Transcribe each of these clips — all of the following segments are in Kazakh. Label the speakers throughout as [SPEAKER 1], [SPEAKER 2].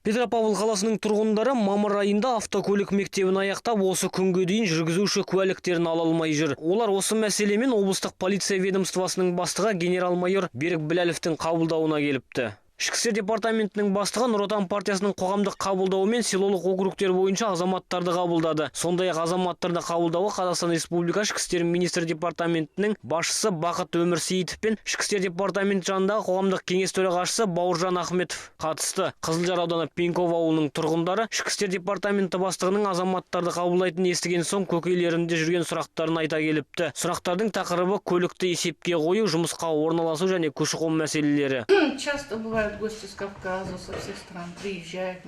[SPEAKER 1] Петропавл қаласының тұрғындары мамыр айында автокөлік мектебін аяқтап, осы күнге дейін жүргізуші куәліктерін ала алмай жүр. Олар осы мәселемен облыстық полиция ведомствосының бастығы генерал-майор Берік Біләловтің қабылдауына келіпті. Ішкі істер департаментінің бастығы Нұр Отан партиясының қоғамдық қабылдауымен селолық округтер бойынша азаматтарды қабылдады. Сондай-ақ азаматтарды қабылдауы Қазақстан Республикасы Ішкі істер министр департаментінің басшысы Бақыт Өмірсейітов пен Ішкі істер департаменті жанындағы қоғамдық кеңес төрағасы Бауыржан Ахметов қатысты. Қызылжар ауданы Пеньков ауылының тұрғындары Ішкі істер департаменті бастығының азаматтарды қабылдайтынын естіген соң көкейлерінде жүрген сұрақтарын айта келіпті. Сұрақтардың тақырыбы көлікті есепке қою, жұмысқа орналасу және көші-қон мәселелері.
[SPEAKER 2] Часто бывают гости с Кавказа, со всех стран приезжают.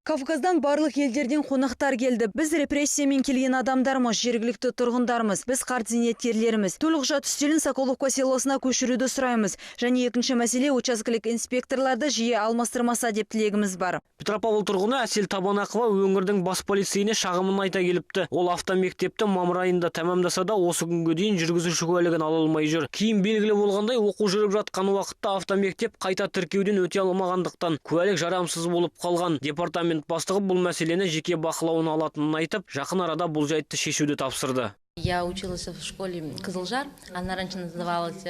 [SPEAKER 3] Кавказдан барлық елдерден қонақтар келді. Біз репрессиямен келген адамдармыз, жергілікті тұрғындармыз. Біз қарт зейнеткерлеріміз. Толық жат үстелін Соколовка селосына көшіруді сұраймыз. Және екінші мәселе, учаскелік инспекторларды жиі алмастырмаса деп тілегіміз бар.
[SPEAKER 1] Петропавл тұрғыны Әсел Табанақова өңірдің бас полицейіне шағымын айта келіпті. Ол автомектепті мамыр айында тәмамдаса да, осы күнге дейін жүргізуші куәлігін ала алмай жүр. Кейін белгілі болғандай, оқу жүріп жатқан уақытта автомектеп қайта тіркеуден өте алмағандықтан куәлік жарамсыз болып қалған. Департамент бастығы бұл мәселені жеке бақылауына алатынын айтып, жақын арада бұл жайтты шешуді тапсырды.
[SPEAKER 4] Я училась в школе Кызылжар, она раньше называлась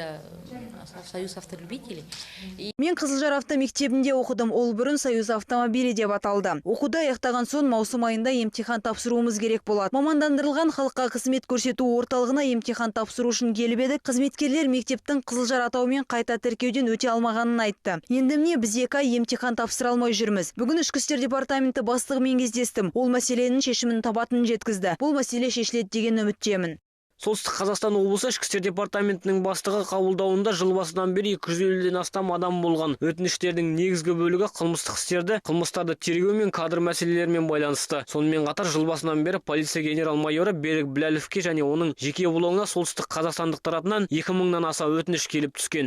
[SPEAKER 4] Союз автолюбителей.
[SPEAKER 3] Мен Қызылжар автомектебінде оқыдым, ол бұрын Союз автомобилі деп аталды. Оқуды аяқтаған соң маусым айында емтихан тапсыруымыз керек болады. Мамандандырылған халыққа қызмет көрсету орталығына емтихан тапсыру үшін келіп едік. Қызметкерлер мектептің Қызылжар атауымен қайта тіркеуден өте алмағанын айтты. Енді міне біз 2 ай емтихан тапсыра алмай жүрміз. Бүгін Ішкі істер департаменті бастығымен кездестім. Ол мәселенің шешімін табатынын жеткізді. Бұл мәселе шешіледі деген үміттемін.
[SPEAKER 1] Солтүстік Қазақстан облысы Ішкі істер департаментінің бастығы қабылдауында жыл басынан бері 250-ден астам адам болған. Өтініштердің негізгі бөлігі қылмыстық істерді, қылмыстарды тергеу мен кадр мәселелерімен байланысты. Сонымен қатар жыл басынан бері полиция генерал-майоры Берік Біләловке және оның жеке блогына солтүстік қазақстандық тарапынан 2000-нан аса өтініш келіп түскен.